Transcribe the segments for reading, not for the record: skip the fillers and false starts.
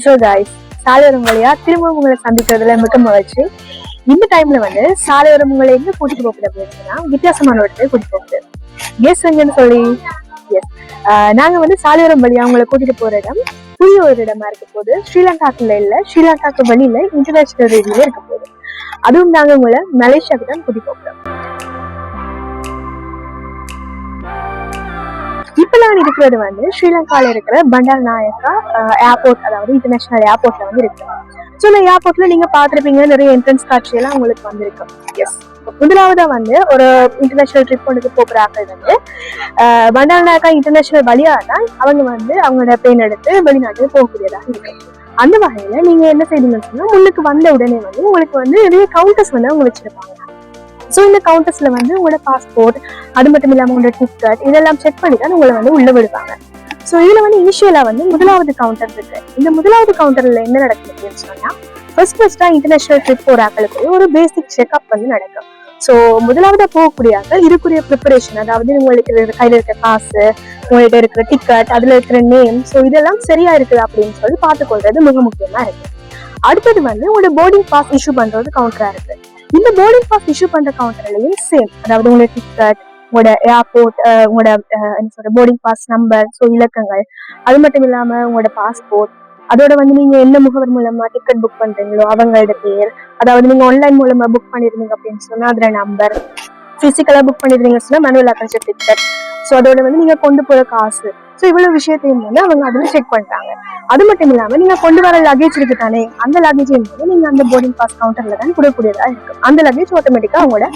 So guys, சாலையோரம் வழியா திரும்பவும் உங்களை சந்திக்கிறதுல மிக மகிழ்ச்சி. இந்த டைம்ல வந்து சாலையோரம் உங்களை எங்க கூட்டிட்டு போகுது அப்படின்னா வித்தியாசமான இடத்துல கூட்டிட்டு போகுது. எஸ் எங்கன்னு சொல்லி எஸ் நாங்க வந்து சாலையோரம் வழியா உங்களை கூட்டிட்டு போற இடம் புதிய ஒரு இடமா இருக்க போது. ஸ்ரீலங்காக்குள்ள இல்ல, ஸ்ரீலங்காக்கு வெளியில இன்டர்நேஷனல் ரேடியோல இருக்க போகுது. அதுவும் நாங்க உங்களை மலேசியாவுக்கு தான் கூட்டிட்டு போகிறோம். இப்ப நான் இருக்கிறது வந்து ஸ்ரீலங்கால இருக்கிற பண்டாரநாயக்கா ஏர்போர்ட், அதாவது இன்டர்நேஷனல் ஏர்போர்ட்ல வந்து இருக்கு. ஸோ இந்த ஏர்போர்ட்ல நீங்க பாத்துருப்பீங்க, நிறைய என்ட்ரன்ஸ் காட்சி எல்லாம் உங்களுக்கு வந்திருக்கு. எஸ், முதலாவதா வந்து ஒரு இன்டர்நேஷனல் ட்ரிப் ஒன்றுக்கு போகிறார்கள் வந்து பண்டாரநாயக்கா இன்டர்நேஷனல் வழியா தான் அவங்க வந்து அவங்களோட பிளேன் எடுத்து வெளிநாட்டுக்கு போகக்கூடியதாக இருக்கு. அந்த வகையில நீங்க என்ன செய்வீங்கன்னு சொன்னா, முன்னுக்கு வந்த உடனே வந்து உங்களுக்கு வந்து நிறைய கவுண்டர்ஸ் வந்து அவங்க வச்சிருப்பாங்க. ஸோ இந்த கவுண்டர்ஸ்ல வந்து உங்களோட பாஸ்போர்ட், அது மட்டும் இல்லாம உங்களோட டிக்கெட் இதெல்லாம் செக் பண்ணி தான் உங்களை வந்து உள்ள விடுவாங்க. ஸோ இதுல வந்து இனிஷியலா வந்து முதலாவது கவுண்டர் இருக்கு. இந்த முதலாவது கவுண்டர்ல என்ன நடக்குது அப்படின்னு சொன்னா, ஃபர்ஸ்டா இன்டர்நேஷனல் ட்ரிப் போறாக்களுக்கு ஒரு பேசிக் செக்அப் வந்து நடக்கும். ஸோ முதலாவதா போகக்கூடிய இதுக்குரிய ப்ரிப்பரேஷன், அதாவது உங்களுக்கு கையில இருக்கிற காசு, உங்கள்கிட்ட இருக்கிற டிக்கெட், அதுல இருக்கிற நேம், ஸோ இதெல்லாம் சரியா இருக்குது அப்படின்னு சொல்லி பார்த்துக்கொள்றது மிக முக்கியமா இருக்கு. அடுத்தது வந்து உங்களோட போர்டிங் பாஸ் இஷ்யூ பண்றது கவுண்டரா இருக்கு. இந்த போர்டிங் பாஸ் இஷ்யூ பண்ற கவுண்டர்லயும் சேம், அதாவது உங்களோட டிக்கெட், உங்களோட ஏர்போர்ட், உங்களோட போர்டிங் பாஸ் நம்பர், ஸோ இலக்கங்கள், அது மட்டும் இல்லாம உங்களோட பாஸ்போர்ட், அதோட வந்து நீங்க என்ன முகவர் மூலமா டிக்கெட் புக் பண்றீங்களோ அவங்களோட பேர், அதாவது நீங்க ஆன்லைன் மூலமா புக் பண்ணிருந்தீங்க அப்படின்னு சொன்னா அதுல நம்பர், பிசிக்கலா புக் பண்ணிருந்தீங்கன்னு சொன்னா மேனுவல் அக்கௌண்ட் டிக்கெட், ஸோ அதோட வந்து நீங்க கொண்டு போற காசு, ஸோ இவ்வளவு விஷயத்தையும் வந்து அவங்க அதுல செக் பண்றாங்க. அது மட்டும் இல்லாம நீங்க கொண்டு வர லக்கேஜ் இருக்கு தானே, அந்த லக்கேஜையும் வந்து நீங்க அந்த போர்டிங் பாஸ் கவுண்டர்ல தான் கொடுக்கக்கூடியதா இருக்கு. அந்த லக்கேஜ் ஆட்டோமேட்டிக்கா அவங்களோட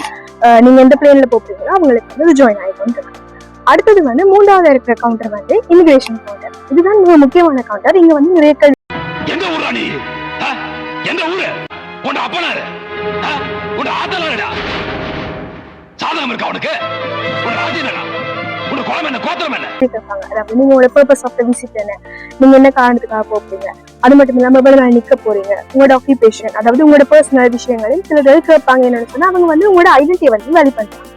நீங்க எந்த பிளேன்ல போறீங்களோ அவங்களுக்கு வந்து ஜாயின் ஆகிக்கும் இருக்கு. அடுத்தது வந்து மூன்றாவது இருக்கிற கவுண்டர் வந்து இமிகிரேஷன் கவுண்டர். இதுதான் மிக முக்கியமான கவுண்டர். இங்க வந்து நிறைய எந்த ஊரா நீ? எந்த ஊரு? உன்ட அப்பனாரு? உன்ட ஆத்தலாடா? சாதகம் இருக்கா உனக்கு? உன்ட ராஜ்யனா? உன்ட குலம் என்ன, கோத்திரம் என்ன? அதாவது நீங்க உங்களோட பர்பஸ் ஆஃப் தி விசிட் என்ன, நீங்க என்ன காரணத்துக்காக போறீங்க, அது மட்டும் இல்லாம எவ்வளவு நாள் நிக்க போறீங்க, உங்களோட ஆக்குபேஷன், அதாவது உங்களோட பர்சனல் விஷயங்களையும் சிலர் கேட்பாங்க. என்னன்னு சொன்னா அவங்க வந்து உங்களோட ஐடென்டிட்டியை வந்து வேல்யூ பண்றாங்க.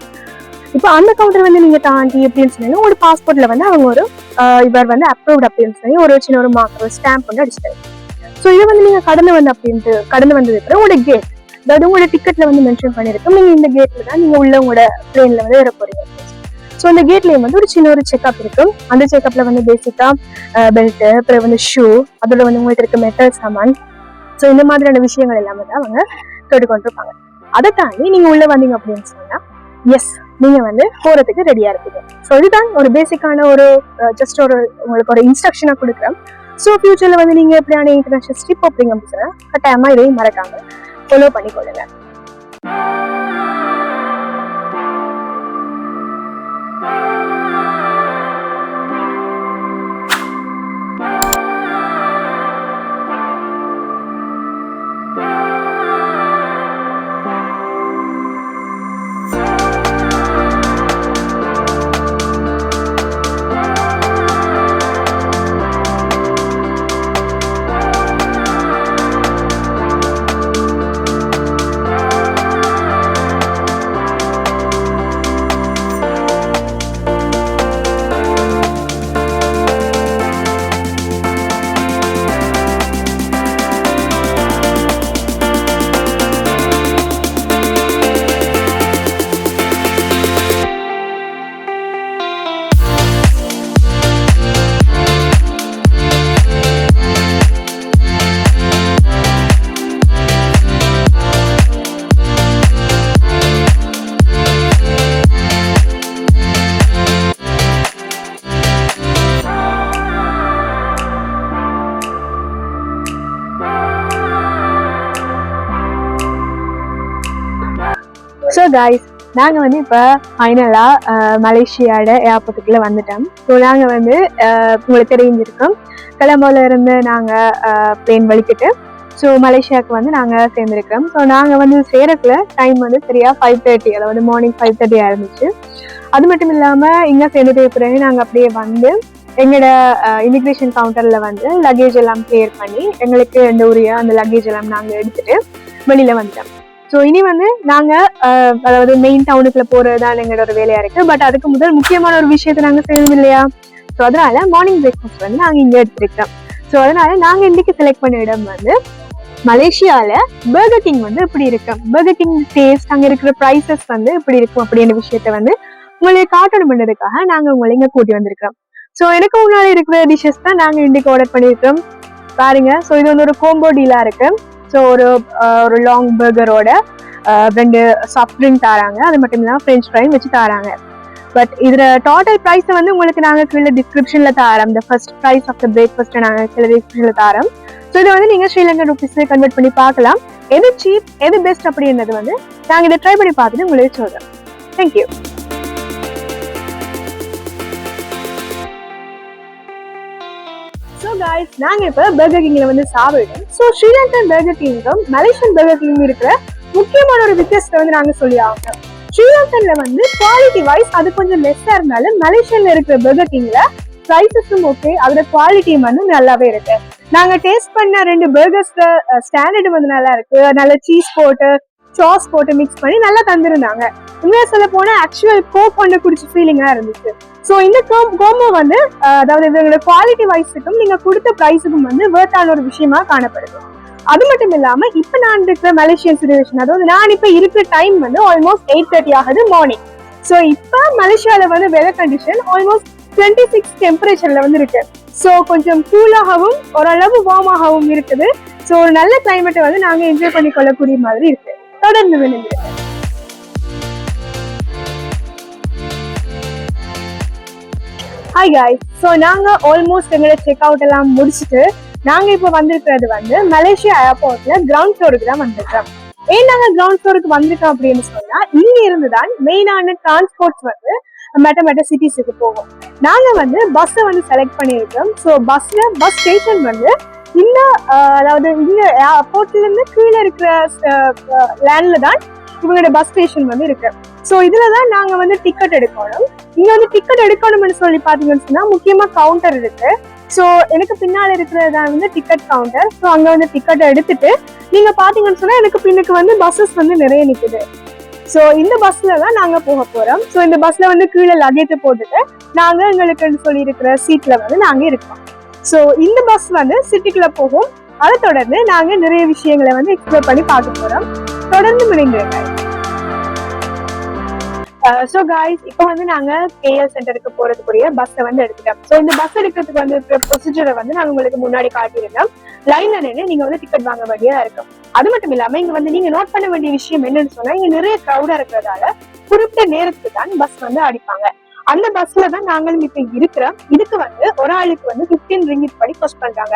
இப்போ அந்த கவுண்டர் வந்து நீங்க தாண்டி எப்படின்னு சொன்னீங்கன்னா, உங்களோட பாஸ்போர்ட்ல வந்து அவங்க ஒரு இவர் வந்து அப்ரூவ்ட் அப்படின்னு சொல்லி ஒரு சின்ன ஒரு மார்க், ஒரு ஸ்டாம்ப் வந்து அடிச்சிட்டாரு. ஸோ இதை வந்து நீங்க கடந்து வந்ததுக்கு அப்புறம் உங்களோட கேட், அதாவது உங்களோட டிக்கெட்ல வந்து மென்ஷன் பண்ணிருக்கோம், நீங்க இந்த கேட்ல தான் நீங்க உள்ள உங்களோட பிளேன்ல வந்து ஏற போறீங்க. ஸோ அந்த கேட்லயும் வந்து ஒரு சின்ன ஒரு செக்அப் இருக்கும். அந்த செக்அப்ல வந்து பேசிக்கா பெல்ட், அப்புறம் வந்து ஷூ, அதோட வந்து உங்களுக்கு இருக்க மெட்டல் சாமான், ஸோ இந்த மாதிரியான விஷயங்கள் எல்லாமே தான் அவங்க கேட்டுக்கொண்டிருப்பாங்க. அதை தாண்டி நீங்க உள்ள வந்தீங்க அப்படின்னு சொன்னா எஸ், நீங்க வந்து போறதுக்கு ரெடியா இருப்பீங்க. ஸோ இதுதான் ஒரு பேசிக்கான ஒரு ஜஸ்ட் ஒரு உங்களுக்கு ஒரு இன்ஸ்ட்ரக்ஷனா கொடுக்குறேன். ஸோ ஃபியூச்சர்ல வந்து நீங்க எப்படியான இன்டர்நேஷனல் ட்ரிப் போறீங்க அப்படின்னு சொன்னா கட்டாயமா இதையும் மறக்காம ஃபாலோ பண்ணிக்கொள்ளுங்க. ஸோ கைஸ், நாங்கள் வந்து இப்போ ஃபைனலாக மலேசியாவோட ஏர்போர்ட்டுக்குள்ளே வந்துட்டோம். ஸோ நாங்கள் வந்து உங்களுக்கு தெரிஞ்சிருக்கோம், கொலம்போல இருந்து நாங்கள் பிளேன் வலிக்கிட்டு ஸோ மலேசியாவுக்கு வந்து நாங்கள் சேர்ந்துருக்கோம். ஸோ நாங்கள் வந்து சேரக்குள்ள டைம் வந்து சரியாக 5:30, அதாவது மார்னிங் 5:30 ஆரம்பிச்சு. அது மட்டும் இல்லாமல் இங்கே சேர்ந்துட்டு பிறகு நாங்கள் அப்படியே வந்து எங்களோட இமிக்ரேஷன் கவுண்டரில் வந்து லக்கேஜ் எல்லாம் கிளியர் பண்ணி எங்களுக்கு எந்த உரிய அந்த லக்கேஜ் எல்லாம் நாங்கள் எடுத்துட்டு வெளியில் வந்துட்டோம். ஸோ இனி வந்து நாங்கள் அதாவது மெயின் டவுனுக்குள்ள போகிறதுதான் எங்களோட ஒரு வேலையாக இருக்குது. பட் அதுக்கு முதல் முக்கியமான ஒரு விஷயத்தை நாங்கள் செய்யணும் இல்லையா? ஸோ அதனால மார்னிங் பிரேக்ஃபாஸ்ட் வந்து நாங்கள் இங்கே எடுத்துருக்கோம். ஸோ அதனால நாங்க இன்னைக்கு செலக்ட் பண்ண இடம் வந்து மலேசியால பர்கர் கிங் வந்து எப்படி இருக்கும், பர்கர் கிங் டேஸ்ட், அங்க இருக்கிற ப்ரைசஸ் வந்து எப்படி இருக்கும் அப்படின்ற விஷயத்த வந்து உங்களுக்கு காட்டணும் பண்ணதுக்காக நாங்க உங்களை இங்க கூட்டி வந்திருக்கிறோம். ஸோ எனக்கு முன்னாடி இருக்கிற டிஷஸ் தான் நாங்க இன்னைக்கு ஆர்டர் பண்ணியிருக்கோம் பாருங்க. ஸோ இது வந்து ஒரு கோம்போ டீலா இருக்கு. ஸோ ஒரு லாங் பர்கரோட 2 சாஃப்ட் ட்ரிங்க் தராங்க. அது மட்டும் இல்லாமல் ஃப்ரெஞ்ச் ஃப்ரையும் வச்சு தராங்க. பட் இதுல டோட்டல் ப்ரைஸ் வந்து உங்களுக்கு நாங்க கீழே டிஸ்கிரிப்ஷன்ல தரோம். இந்த first prize of the breakfast நாங்க கீழே டிஸ்கிரிப்ஷன்ல தரோம். ஸோ இதை வந்து நீங்க ஸ்ரீலங்கன் ருபீஸ்ல கன்வெர்ட் பண்ணி பார்க்கலாம். எது சீப் எது பெஸ்ட் அப்படின்றது வந்து நாங்க இதை ட்ரை பண்ணி பார்த்துட்டு உங்களுக்கு சொல்றோம். தேங்க்யூ. ஸோ காய்ஸ், நாங்க இப்ப பர்கர் கிங்ல வந்து சாப்பிடுறோம். ஸோ ஸ்ரீலங்கன் பர்கர் கிங்கும் மலேசியன் பர்கர் கிங்கும் இருக்கிற முக்கியமான ஒரு வித்தியாசத்தை வந்து நாங்க சொல்லி ஆகணும். ஸ்ரீலங்கன்ல வந்து குவாலிட்டி வைஸ் அது கொஞ்சம் லெஸ்ஸா இருந்தாலும் மலேசியன்ல இருக்கிற பர்கர் கிங்ல ப்ரைஸஸும் ஓகே, அதோட குவாலிட்டியும் வந்து நல்லாவே இருக்கு. நாங்க டேஸ்ட் பண்ண 2 பர்கர்ஸ்ல ஸ்டாண்டர்ட் வந்து நல்லா இருக்கு. நல்ல சீஸ் போட்டு சாஸ் போட்டு மிக்ஸ் பண்ணி நல்லா தந்திருந்தாங்க. உண்மையா சொல்ல போனா ஆக்சுவல் கோக் ஒன்று குடிச்ச ஃபீலிங்கா இருந்துச்சு. ஸோ இந்த கோம்போ வந்து அதாவது இவங்களோட குவாலிட்டி வைஸுக்கும் நீங்க கொடுத்த ப்ரைஸுக்கும் வந்து வேர்த்தான ஒரு விஷயமா காணப்படுது. அது மட்டும் இல்லாம இப்ப நான் இருக்கிற மலேசியன் சிச்சுவேஷன், அதாவது நான் இப்ப இருக்கிற டைம் வந்து ஆல்மோஸ்ட் 8:30 ஆகுது மார்னிங். ஸோ இப்ப மலேசியால வந்து வெதர் கண்டிஷன் ஆல்மோஸ்ட் 26 டெம்பரேச்சர்ல வந்து இருக்கு. ஸோ கொஞ்சம் கூலாகவும் ஓரளவு வார்மாகவும் இருக்குது. ஸோ ஒரு நல்ல கிளைமேட்டை வந்து நாங்க என்ஜாய் பண்ணி கொள்ளக்கூடிய மாதிரி இருக்கு. தொடர்ந்து விளையாடுங்க. ஹாய் காய்ஸ், ஸோ நாங்க ஆல்மோஸ்ட் எங்களோட செக் அவுட் எல்லாம் முடிச்சுட்டு நாங்க இப்ப வந்திருக்கிறது வந்து மலேசியா ஏர்போர்ட்ல கிரவுண்ட் ஃப்ளோருக்கு தான் வந்திருக்கோம். ஏன் நாங்க கிரவுண்ட் ஃப்ளோருக்கு வந்திருக்கோம் அப்படின்னு சொன்னா, இங்க இருந்துதான் மெயினான டிரான்ஸ்போர்ட்ஸ் வந்து மெட்ட சிட்டிஸுக்கு போகும். நாங்க வந்து பஸ்ஸை வந்து செலக்ட் பண்ணியிருக்கோம். ஸோ பஸ் ஸ்டேஷன் வந்து இந்த அதாவது இங்க ஏர்போர்ட்ல இருந்து கீழே இருக்கிற லேண்ட்ல தான் இவங்களோட பஸ் ஸ்டேஷன் வந்து இருக்கு. ஸோ இதுலதான் நாங்க வந்து டிக்கெட் எடுக்கணும். இங்க வந்து டிக்கெட் எடுக்கணும்னு சொல்லி பாத்தீங்கன்னு சொன்னா முக்கியமா கவுண்டர் இருக்கு. ஸோ எனக்கு பின்னால இருக்கிறதான் வந்து டிக்கெட் கவுண்டர். ஸோ அங்க வந்து டிக்கெட் எடுத்துட்டு நீங்க பாத்தீங்கன்னு சொன்னா எனக்கு பின்னுக்கு வந்து பஸ்ஸஸ் வந்து நிறைய நிக்குது. ஸோ இந்த பஸ்ல தான் நாங்க போக போறோம். ஸோ இந்த பஸ்ல வந்து கீழே லக்கேஜ் போட்டுட்டு நாங்க எங்களுக்கு சொல்லி இருக்கிற சீட்ல வந்து நாங்க இருக்கோம். ஸோ இந்த பஸ் வந்து சிட்டிக்குள்ள போகும். அதை தொடர்ந்து நாங்க நிறைய விஷயங்களை வந்து எக்ஸ்ப்ளோர் பண்ணி பார்க்க போறோம். தொடர்ந்து முடிந்துருங்க. ஸோ காய்ஸ், இப்போ வந்து நாங்க கேஎல் சென்டருக்கு போறதுக்குரிய பஸ்ஸை வந்து எடுத்துட்டோம். ஸோ இந்த பஸ் எடுக்கிறதுக்கு வந்து ப்ரொசீஜரை வந்து நாங்க உங்களுக்கு முன்னாடி காட்டியிருந்தோம். லைன்ல நின்று நீங்க வந்து டிக்கெட் வாங்க வேண்டியதா இருக்கும். அது மட்டும் இல்லாம இங்க வந்து நீங்க நோட் பண்ண வேண்டிய விஷயம் என்னன்னு சொன்னா, இங்க நிறைய கிரௌடா இருக்கிறதால குறிப்பிட்ட நேரத்துக்கு தான் பஸ் வந்து அடிப்பாங்க. அந்த பஸ்ல தான் நாங்களும் இப்ப இருக்கிறோம். இதுக்கு வந்து ஒரு ஆளுக்கு வந்து 15 ரிங்கிட் படி காஸ்ட் பண்றாங்க.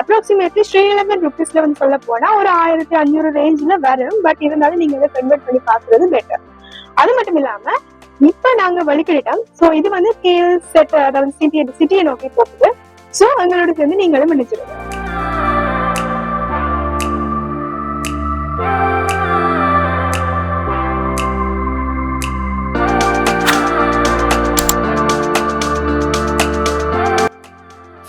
அப்ராக்சிமேட்லி ஸ்ரீலங்கன் ருபீஸ்ல வந்து சொல்ல போனா ஒரு 1500 ரேஞ்ச்ல வரும். பட் இருந்தாலும் நீங்க இதை கன்வெர்ட் பண்ணி பாக்குறது பெட்டர். அது மட்டும் இல்லாம இப்ப நாங்க வழிகிட்டோம். சோ இது வந்து கேஎல் செட், அதாவது சிட்டியை நோக்கி போகுது. சோ எங்களோட சேர்ந்து நீங்களும் நினைச்சிருங்க.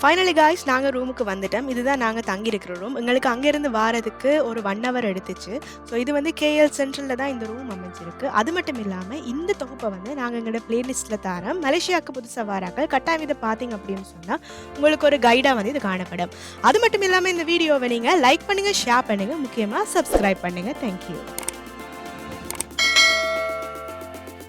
ஃபைனலி காய்ஸ், நாங்கள் ரூமுக்கு வந்துட்டோம். இதுதான் நாங்கள் தங்கியிருக்கிற ரூம். எங்களுக்கு அங்கேருந்து வாரதுக்கு ஒரு 1 hour எடுத்துச்சு. ஸோ இது வந்து கேஎல் சென்ட்ரலில் தான் இந்த ரூம் அமைஞ்சிருக்கு. அது மட்டும் இல்லாமல் இந்த தொகுப்பை வந்து நாங்கள் எங்களோட பிளேலிஸ்ட்டில் தரோம். மலேசியாவுக்கு புதுசாக வாராக்கள் கட்டாயம் இதை பார்த்தீங்க அப்படின்னு சொன்னால் உங்களுக்கு ஒரு கைடாக வந்து இது காணப்படும். அது மட்டும் இல்லாமல் இந்த வீடியோவை நீங்கள் லைக் பண்ணுங்கள், ஷேர் பண்ணுங்கள், முக்கியமாக சப்ஸ்கிரைப் பண்ணுங்கள். தேங்க்யூ.